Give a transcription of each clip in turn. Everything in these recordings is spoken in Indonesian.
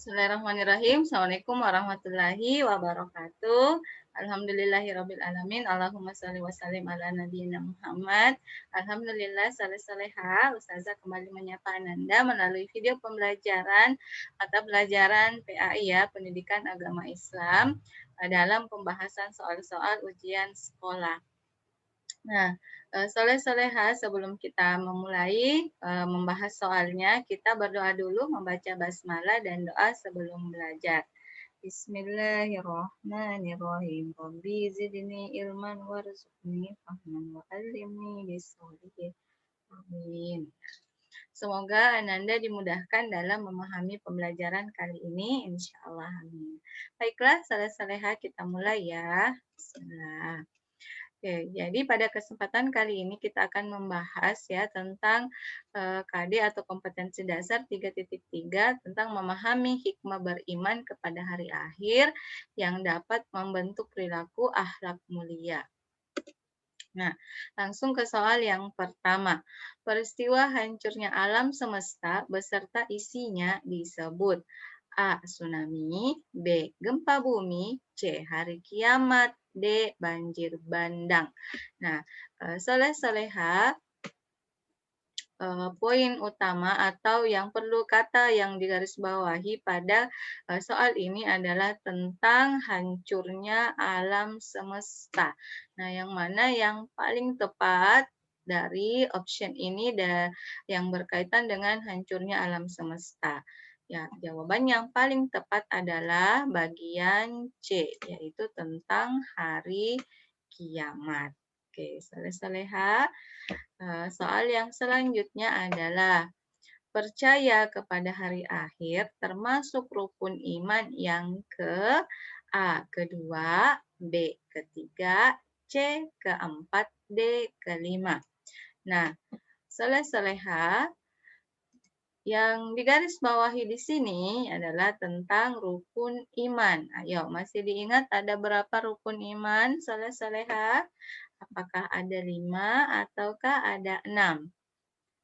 Bismillahirrahmanirrahim. Assalamualaikum warahmatullahi wabarakatuh. Alhamdulillahirabbil alamin. Allahumma shalli wa sallim ala nabiyyina Muhammad. Alhamdulillah saleh-saleha. Ustazah kembali menyapa Ananda melalui video pembelajaran mata pelajaran PAI ya, Pendidikan Agama Islam dalam pembahasan soal-soal ujian sekolah. Nah, soleh-soleha, sebelum kita memulai membahas soalnya, kita berdoa dulu membaca basmalah dan doa sebelum belajar. Bismillahirrahmanirrahim. Rabbi zidni ilman warzuqni fahman wa alimni bisolihin. Amin. Semoga Ananda dimudahkan dalam memahami pembelajaran kali ini, insya Allah. Amin. Baiklah, soleh-soleha, kita mulai ya. Bismillah. Oke, jadi pada kesempatan kali ini kita akan membahas ya tentang KD atau kompetensi dasar 3.3 tentang memahami hikmah beriman kepada hari akhir yang dapat membentuk perilaku akhlak mulia. Nah, langsung ke soal yang pertama. Peristiwa hancurnya alam semesta beserta isinya disebut A. Tsunami, B. Gempa bumi, C. Hari kiamat, D. Banjir bandang. Nah, soleh-soleha, poin utama atau yang perlu kata yang digarisbawahi pada soal ini adalah tentang hancurnya alam semesta. Nah, yang mana yang paling tepat dari option ini yang berkaitan dengan hancurnya alam semesta? Ya, jawaban yang paling tepat adalah bagian C, yaitu tentang hari kiamat. Oke, soleh-soleha. Soal yang selanjutnya adalah percaya kepada hari akhir termasuk rukun iman yang A. Kedua, B. Ketiga, C. Keempat, D. Kelima. Nah, soleh-soleha, yang digarisbawahi di sini adalah tentang rukun iman. Ayo, masih diingat ada berapa rukun iman, soleh-soleha? Apakah ada 5 ataukah ada 6?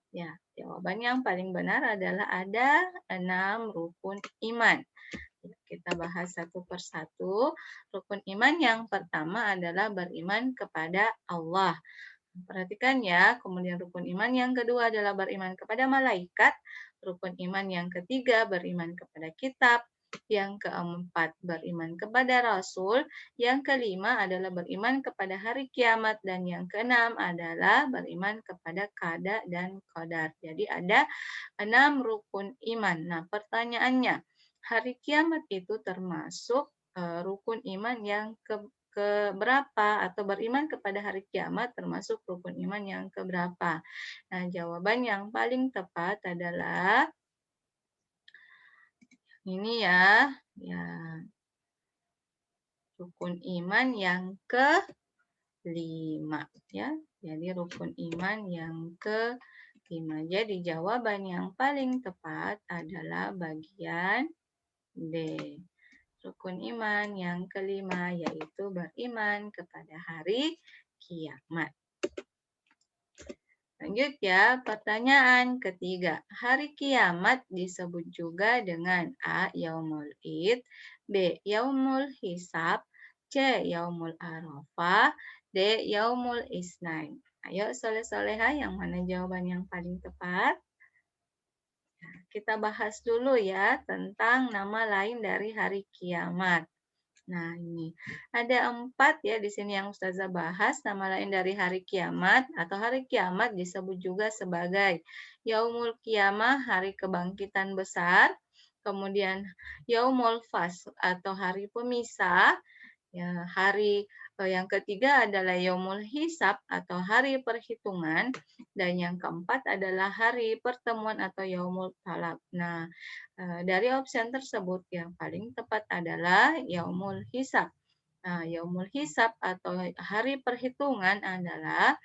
Ya, jawaban yang paling benar adalah ada 6 rukun iman. Kita bahas satu persatu. Rukun iman yang pertama adalah beriman kepada Allah. Perhatikan ya, kemudian rukun iman yang kedua adalah beriman kepada malaikat, rukun iman yang ketiga beriman kepada kitab, yang keempat beriman kepada rasul, yang kelima adalah beriman kepada hari kiamat, dan yang keenam adalah beriman kepada qada dan qadar. Jadi ada 6 rukun iman. Nah, pertanyaannya, hari kiamat itu termasuk rukun iman yang keberapa atau beriman kepada hari kiamat termasuk rukun iman yang keberapa? Nah, jawaban yang paling tepat adalah ini ya, rukun iman yang kelima ya. Jadi rukun iman yang kelima. Jadi jawaban yang paling tepat adalah bagian D. Rukun iman yang kelima yaitu beriman kepada hari kiamat. Lanjut ya, pertanyaan ketiga. Hari kiamat disebut juga dengan A. Yaumul Id, B. Yaumul Hisab, C. Yaumul Arafah, D. Yaumul Isnain. Ayo soleh-soleha, yang mana jawaban yang paling tepat? Nah, kita bahas dulu ya tentang nama lain dari hari kiamat. Nah, ini ada 4 ya di sini yang Ustazah bahas. Nama lain dari hari kiamat atau hari kiamat disebut juga sebagai Yaumul Qiyamah, hari kebangkitan besar. Kemudian Yaumul Fasl atau hari pemisah. Ya, hari yang ketiga adalah Yaumul Hisab atau hari perhitungan, dan yang keempat adalah hari pertemuan atau Yaumul Talaq. Nah, dari opsi tersebut yang paling tepat adalah Yaumul Hisab. Nah, Yaumul Hisab atau hari perhitungan adalah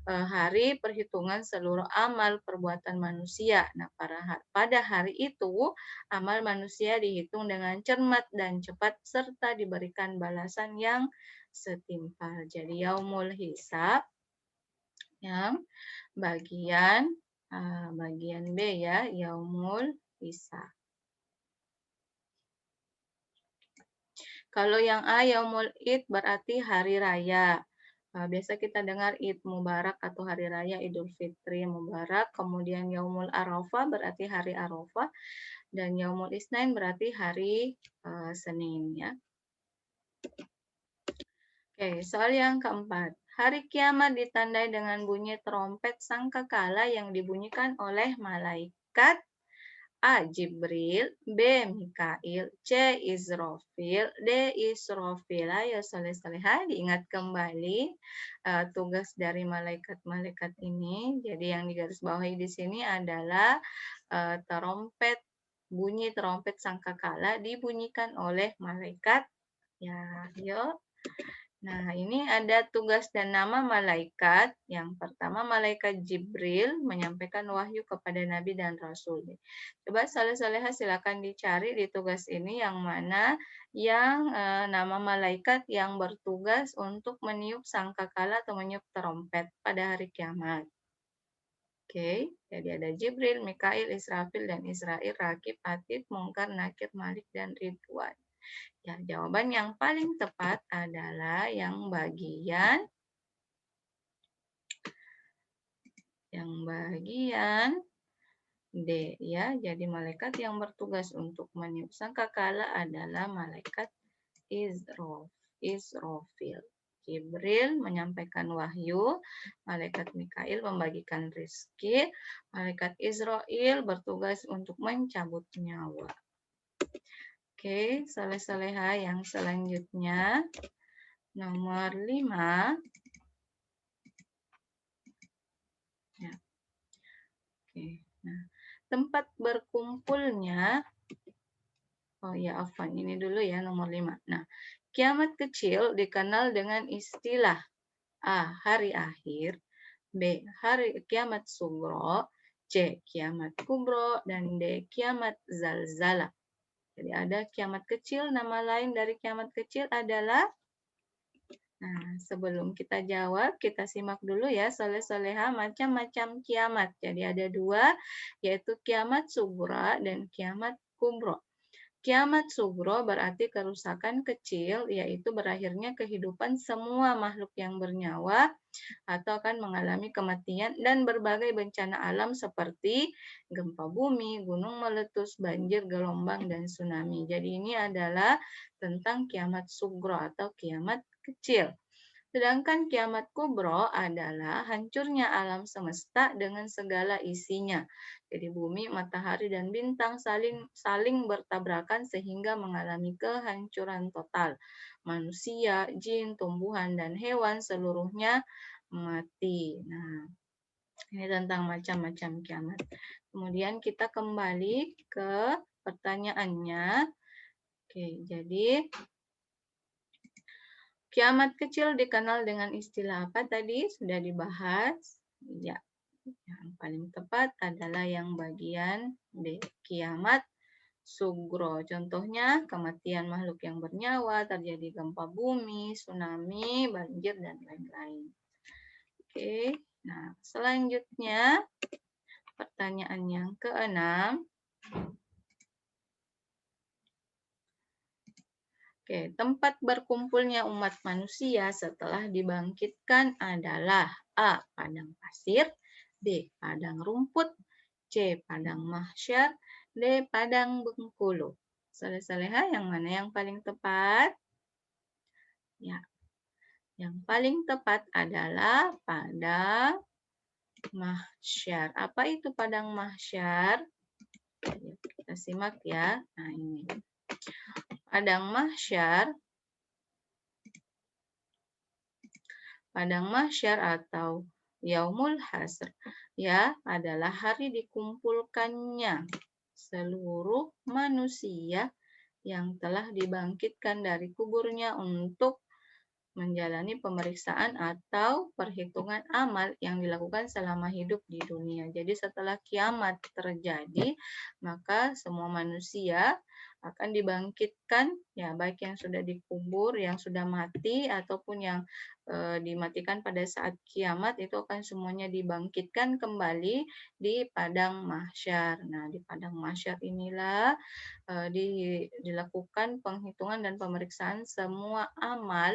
hari perhitungan seluruh amal perbuatan manusia. Nah, pada hari itu, amal manusia dihitung dengan cermat dan cepat serta diberikan balasan yang setimpal. Jadi Yaumul Hisab yang bagian B ya, Yaumul Hisab. Kalau yang A, Yaumul Id berarti hari raya. Biasa kita dengar Id Mubarak atau hari raya Idul Fitri Mubarak. Kemudian Yaumul Arafah berarti hari Arafah. Dan Yaumul Isnain berarti hari Senin ya. Oke, soal yang keempat. Hari kiamat ditandai dengan bunyi trompet sangkakala yang dibunyikan oleh malaikat A. Jibril, B. Mikail, C. Israfil, D. Israfil. Ayo soleh-soleha diingat kembali tugas dari malaikat-malaikat ini. Jadi yang digarisbawahi di sini adalah trompet, bunyi trompet sangkakala dibunyikan oleh malaikat. Ya, yuk. Nah, ini ada tugas dan nama malaikat. Yang pertama, malaikat Jibril menyampaikan wahyu kepada Nabi dan Rasul. Coba soleh-soleha silakan dicari di tugas ini yang mana yang nama malaikat yang bertugas untuk meniup sangkakala atau meniup trompet pada hari kiamat. Oke, jadi ada Jibril, Mikail, Israfil, dan Israil, Rakib, Atid, Mungkar, Nakir, Malik, dan Ridwan. Ya, jawaban yang paling tepat adalah yang bagian D ya. Jadi malaikat yang bertugas untuk meniup sangkakala adalah malaikat Israfil. Jibril menyampaikan wahyu, malaikat Mikail membagikan rizki, malaikat Israel bertugas untuk mencabut nyawa. Oke, soleh-soleha yang selanjutnya. Nomor 5. Ya. Oke. Nah, tempat berkumpulnya, oh ya afwan, ini dulu ya nomor 5. Nah, kiamat kecil dikenal dengan istilah A. Hari akhir, B. Hari kiamat sugro, C. Kiamat kubro, dan D. Kiamat zalzalah. Jadi ada kiamat kecil, nama lain dari kiamat kecil adalah, nah sebelum kita jawab, kita simak dulu ya soleh-soleha macam-macam kiamat. Jadi ada 2, yaitu kiamat sugra dan kiamat kubro. Kiamat sugro berarti kerusakan kecil, yaitu berakhirnya kehidupan semua makhluk yang bernyawa atau akan mengalami kematian dan berbagai bencana alam seperti gempa bumi, gunung meletus, banjir, gelombang, dan tsunami. Jadi ini adalah tentang kiamat sugro atau kiamat kecil. Sedangkan kiamat kubro adalah hancurnya alam semesta dengan segala isinya. Jadi bumi, matahari, dan bintang saling bertabrakan sehingga mengalami kehancuran total. Manusia, jin, tumbuhan, dan hewan seluruhnya mati. Nah, ini tentang macam-macam kiamat. Kemudian kita kembali ke pertanyaannya. Oke, jadi kiamat kecil dikenal dengan istilah apa tadi? Sudah dibahas. Ya, yang paling tepat adalah yang bagian D, kiamat sugro. Contohnya kematian makhluk yang bernyawa, terjadi gempa bumi, tsunami, banjir, dan lain-lain. Oke, nah selanjutnya pertanyaan yang ke-6. Oke, tempat berkumpulnya umat manusia setelah dibangkitkan adalah A. Padang pasir, B. Padang rumput, C. Padang mahsyar, D. Padang Bengkulu. Soleh-soleha yang mana yang paling tepat? Ya, yang paling tepat adalah Padang mahsyar. Apa itu Padang mahsyar? Kita simak ya. Nah, ini. Padang mahsyar atau Yaumul Hasr ya adalah hari dikumpulkannya seluruh manusia yang telah dibangkitkan dari kuburnya untuk menjalani pemeriksaan atau perhitungan amal yang dilakukan selama hidup di dunia. Jadi setelah kiamat terjadi, maka semua manusia akan dibangkitkan, ya baik yang sudah dikubur, yang sudah mati, ataupun yang dimatikan pada saat kiamat, itu akan semuanya dibangkitkan kembali di padang mahsyar. Nah, di padang mahsyar inilah dilakukan penghitungan dan pemeriksaan semua amal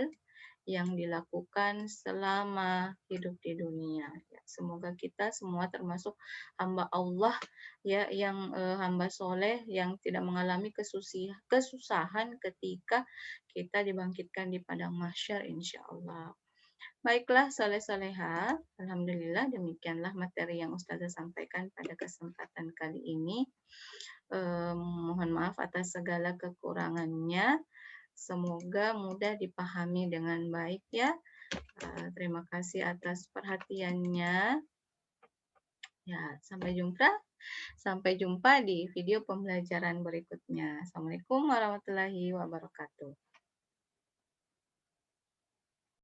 yang dilakukan selama hidup di dunia. Ya, semoga kita semua termasuk hamba Allah ya yang hamba soleh yang tidak mengalami kesusahan ketika kita dibangkitkan di padang mahsyar insya Allah. Baiklah soleh-soleha, alhamdulillah demikianlah materi yang Ustazah sampaikan pada kesempatan kali ini. Mohon maaf atas segala kekurangannya. Semoga mudah dipahami dengan baik ya. Terima kasih atas perhatiannya. Ya, sampai jumpa di video pembelajaran berikutnya. Assalamualaikum warahmatullahi wabarakatuh.